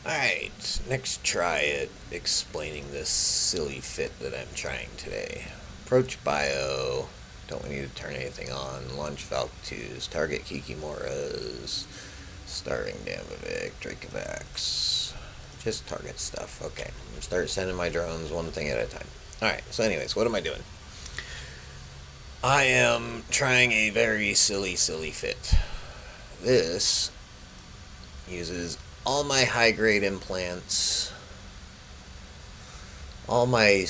Alright, next try at explaining this silly fit that I'm trying today. Approach bio. Don't we need to turn anything on? Launch Valk 2s. Target Kikimoras. Starving Damavik. Dracovax. Just target stuff. Okay. I'm gonna start sending my drones one thing at a time. Alright, so anyways, what am I doing? I am trying a very silly fit. This uses all my high grade implants, all my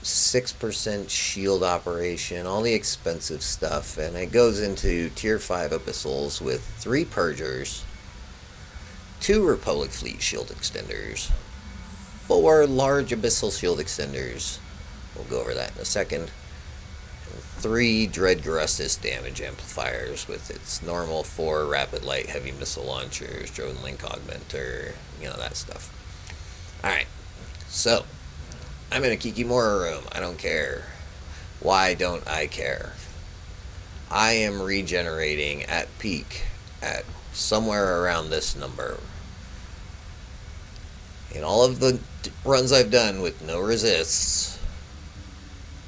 6% shield operation, all the expensive stuff, and it goes into tier 5 abyssals with 3 purgers, 2 Republic Fleet shield extenders, 4 large abyssal shield extenders, we'll go over that in a second, 3 Dread Garustus damage amplifiers with its normal 4 rapid light heavy missile launchers, drone link augmenter, that stuff. Alright, so I'm in a Kikimora room. I don't care. Why don't I care? I am regenerating at peak at somewhere around this number. In all of the runs I've done with no resists,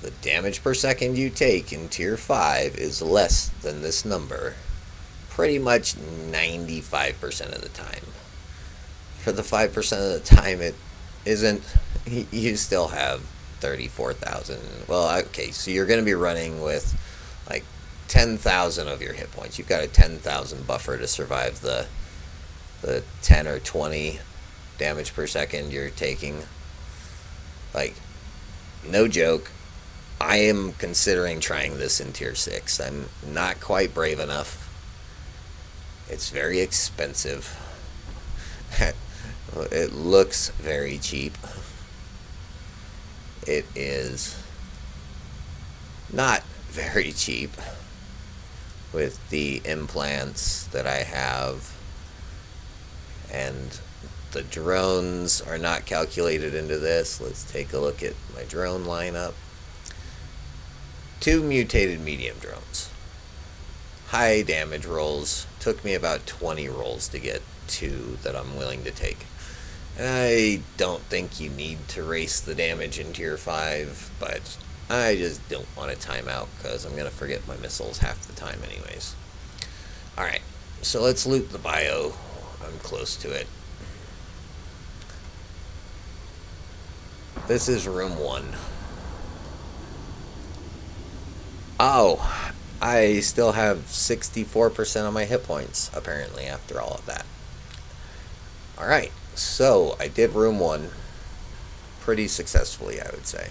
the damage per second you take in tier 5 is less than this number. Pretty much 95% of the time. For the 5% of the time it isn't, you still have 34,000. Well, okay, so you're going to be running with like 10,000 of your hit points. You've got a 10,000 buffer to survive the 10 or 20 damage per second you're taking. Like, no joke. I am considering trying this in tier 6. I'm not quite brave enough. It's very expensive. It looks very cheap. It is not very cheap with the implants that I have, and the drones are not calculated into this. Let's take a look at my drone lineup. 2 mutated medium drones. High damage rolls. Took me about 20 rolls to get 2 that I'm willing to take. I don't think you need to race the damage in tier 5, but I just don't want to time out because I'm going to forget my missiles half the time anyways. Alright, so let's loot the bio. I'm close to it. This is room 1. Oh, I still have 64% of my hit points, apparently, after all of that. Alright, so I did room 1 pretty successfully, I would say.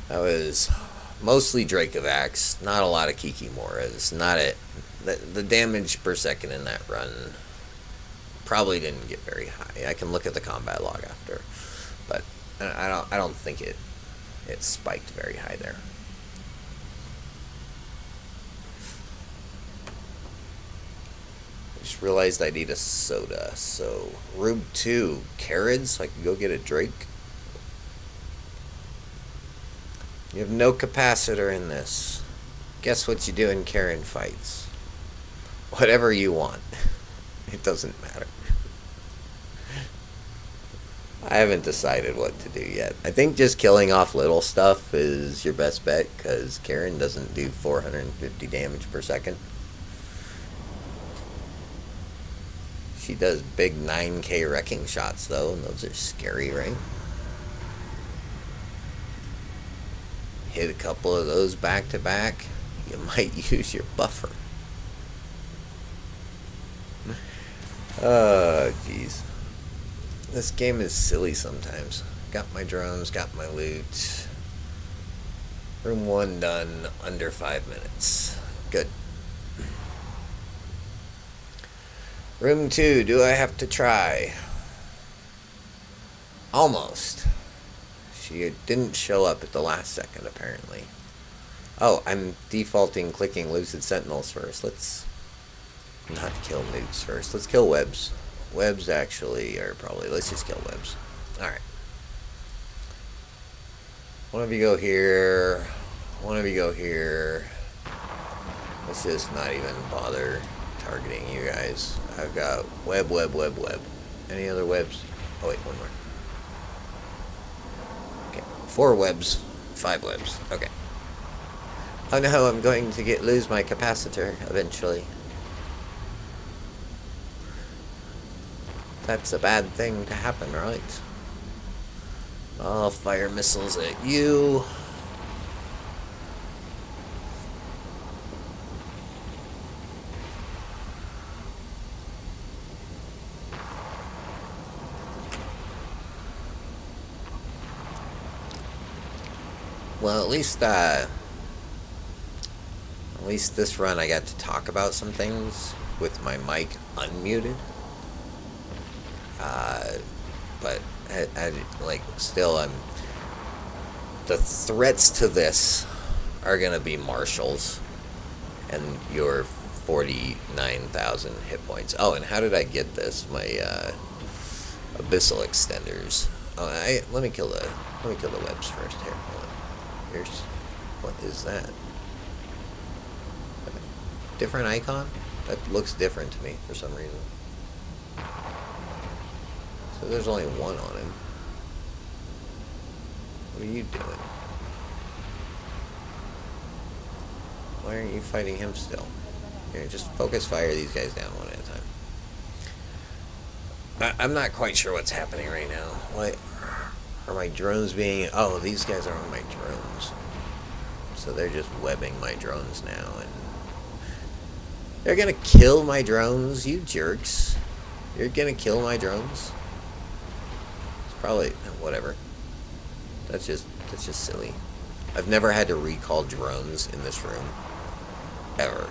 That was mostly Dracovax, not a lot of Kikimoras, not it. The damage per second in that run probably didn't get very high. I can look at the combat log after, but I don't think it spiked very high there. I just realized I need a soda. So, room 2, Carrids, so I can go get a Drake. You have no capacitor in this. Guess what you do in Karen fights? Whatever you want. It doesn't matter. I haven't decided what to do yet. I think just killing off little stuff is your best bet, because Karen doesn't do 450 damage per second. She does big 9k wrecking shots, though, and those are scary, right? Hit a couple of those back to back, you might use your buffer. Oh, jeez. This game is silly sometimes. Got my drones, got my loot. Room 1 done under 5 minutes. Good. Room 2, do I have to try? Almost. She didn't show up at the last second, apparently. Oh, I'm defaulting clicking Lucid Sentinels first. Let's not kill nukes first. Let's kill webs. Webs actually are probably... Let's just kill webs. Alright. One of you go here. One of you go here. Let's just not even bother targeting you guys. guys. I've got web, web, web, web. Any other webs? Oh, wait, one more. Okay, 4 webs, 5 webs. Okay. Oh no, I'm going to lose my capacitor eventually. That's a bad thing to happen, right? I'll fire missiles at you. Well, at least this run I got to talk about some things with my mic unmuted. But the threats to this are gonna be marshals and your 49,000 hit points. Oh, and how did I get this? My abyssal extenders. Oh, let me kill the webs first. Here, hold on. Here's, what is that? Different icon? That looks different to me for some reason. So there's only one on him. What are you doing? Why aren't you fighting him still? Here, just focus fire these guys down one at a time. I'm not quite sure what's happening right now. Why are my drones being... Oh, these guys are on my drones. So they're just webbing my drones now. And they're gonna kill my drones, you jerks. You're gonna kill my drones? It's probably... whatever. That's just silly. I've never had to recall drones in this room. Ever.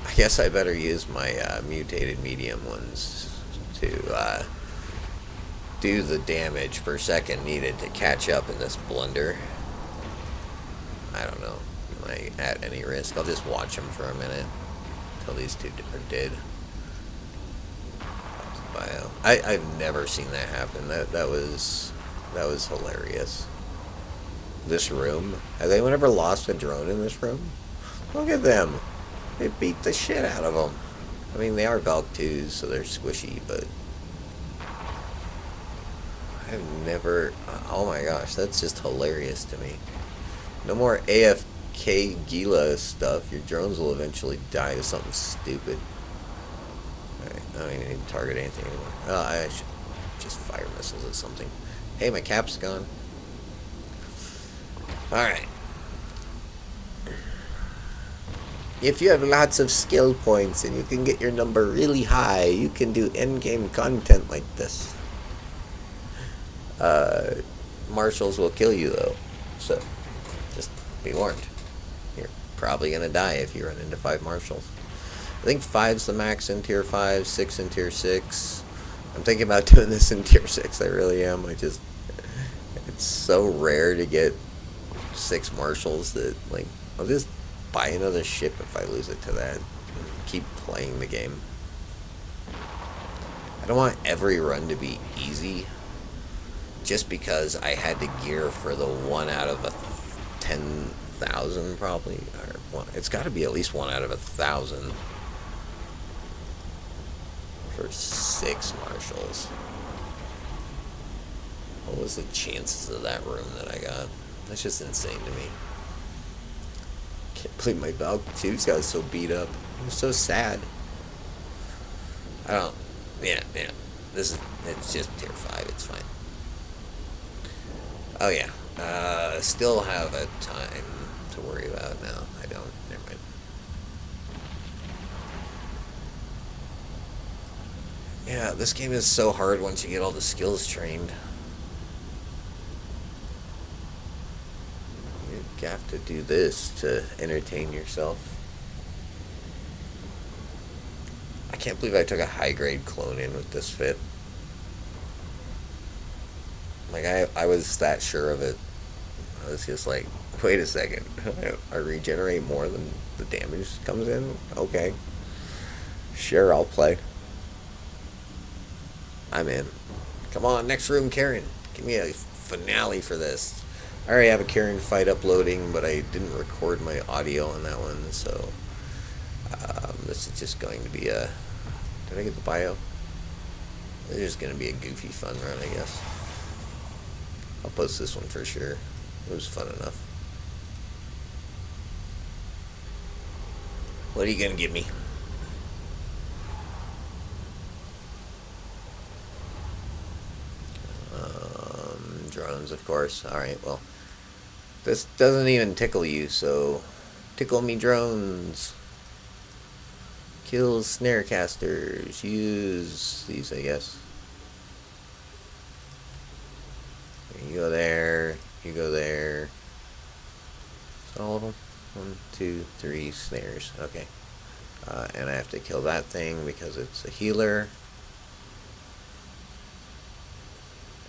I guess I better use my mutated medium ones to do the damage per second needed to catch up in this blunder. I don't know. Am I at any risk? I'll just watch them for a minute until these two are dead. Bio. I've never seen that happen. That was hilarious. This room. Has anyone ever lost a drone in this room? Look at them. They beat the shit out of them. I mean, they are Valk 2s, so they're squishy, but I've never... Oh my gosh, that's just hilarious to me. No more AFK Gila stuff. Your drones will eventually die to something stupid. Alright, I don't even need to target anything anymore. I should just fire missiles at something. Hey, my cap's gone. Alright. If you have lots of skill points and you can get your number really high, you can do endgame content like this. Marshals will kill you, though. So, just be warned. You're probably going to die if you run into 5 marshals. I think 5's the max in tier 5, 6 in tier 6. I'm thinking about doing this in tier 6. I really am. It's so rare to get 6 marshals that, like, I'll just buy another ship if I lose it to that and keep playing the game. I don't want every run to be easy just because I had to gear for the 1 out of 10,000 probably. Or it's got to be at least 1 out of 1,000 for 6 marshals. What was the chances of that room that I got? That's just insane to me. Can't believe my Valk 2's got so beat up. I'm so sad. I don't... Yeah. It's just tier 5. It's fine. Oh, yeah. Still have a time to worry about now. I don't. Never mind. Yeah, this game is so hard once you get all the skills trained. You have to do this to entertain yourself. I can't believe I took a high-grade clone in with this fit. Like, I was that sure of it. I was just like, wait a second. I regenerate more than the damage comes in? Okay. Sure, I'll play. I'm in. Come on, next room, Karen. Give me a finale for this. I already have a Karen fight uploading, but I didn't record my audio on that one, so this is just going to be a... Did I get the bio? It's just going to be a goofy fun run, I guess. I'll post this one for sure. It was fun enough. What are you going to give me? Drones, of course. Alright, well. This doesn't even tickle you, so... Tickle me, drones. Kill snarecasters. Use these, I guess. You go there. You go there. Is that all of them? 1, 2, 3 snares. Okay. And I have to kill that thing because it's a healer.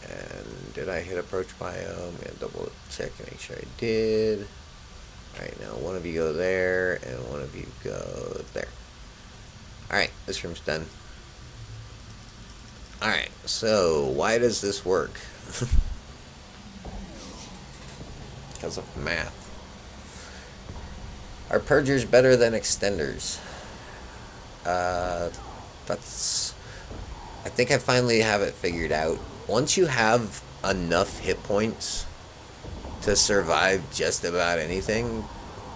And did I hit approach bio? I'm going to double check and make sure I did. Alright, now one of you go there, and one of you go there. Alright, this room's done. Alright, so why does this work? Because of math. Are purgers better than extenders? That's... I think I finally have it figured out. Once you have enough hit points to survive just about anything,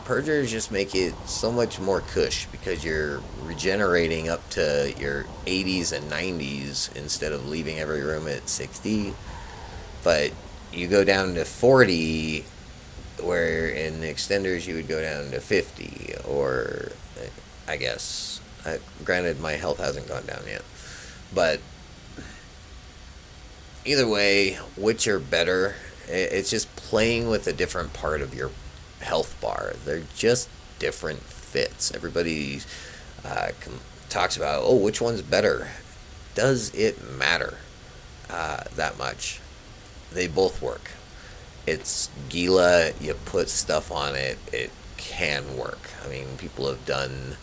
purgers just make it so much more cush because you're regenerating up to your 80s and 90s instead of leaving every room at 60. But you go down to 40, where in extenders you would go down to 50, or I guess. Granted, my health hasn't gone down yet. But either way, which are better? It's just playing with a different part of your health bar. They're just different fits. Everybody talks about, oh, which one's better? Does it matter that much? They both work. It's Gila, you put stuff on it, it can work. I mean, people have done...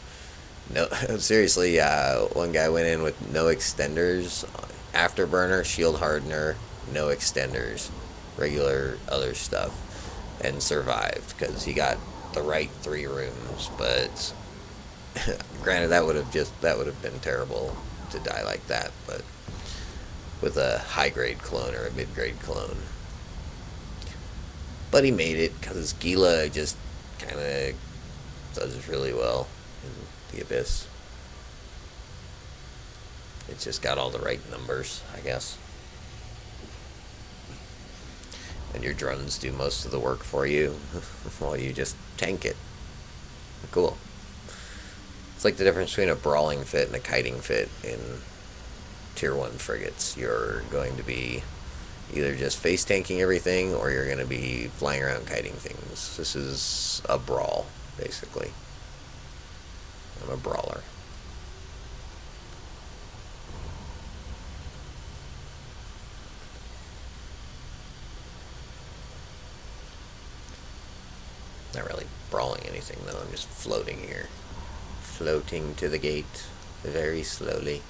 No, seriously, one guy went in with no extenders, afterburner, shield hardener, no extenders, regular other stuff, and survived because he got the right 3 rooms. But granted, that would have been terrible to die like that. But with a high grade clone or a mid grade clone, but he made it because Gila just kind of does really well in the Abyss. It's just got all the right numbers, I guess. And your drones do most of the work for you while you just tank it. Cool. It's like the difference between a brawling fit and a kiting fit in tier 1 frigates. You're going to be either just face tanking everything, or you're going to be flying around kiting things. This is a brawl, basically. I'm a brawler. Not really brawling anything, though. I'm just floating here. Floating to the gate very slowly.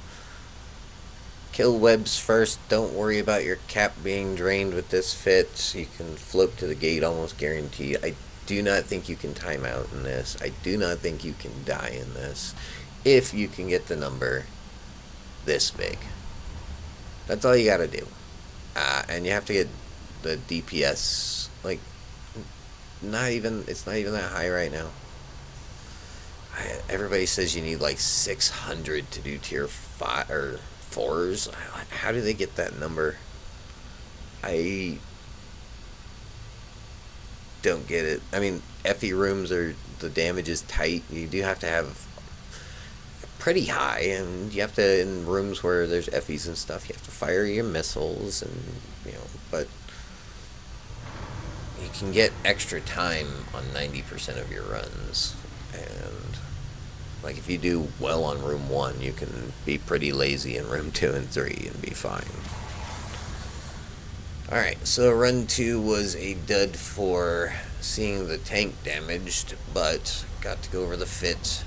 Kill webs first. Don't worry about your cap being drained with this fit. You can float to the gate almost guaranteed. I do not think you can time out in this. I do not think you can die in this. If you can get the number this big. That's all you gotta do. And you have to get the DPS, like, it's not even that high right now. Everybody says you need like 600 to do tier 5 or 4s. How do they get that number? I don't get it. I mean, FE rooms are, the damage is tight. You do have to have pretty high, and you have to, in rooms where there's FEs and stuff, you have to fire your missiles, and but you can get extra time on 90% of your runs. And like, if you do well on room 1, you can be pretty lazy in room 2 and 3 and be fine. Alright, so run 2 was a dud for seeing the tank damaged, but got to go over the fit.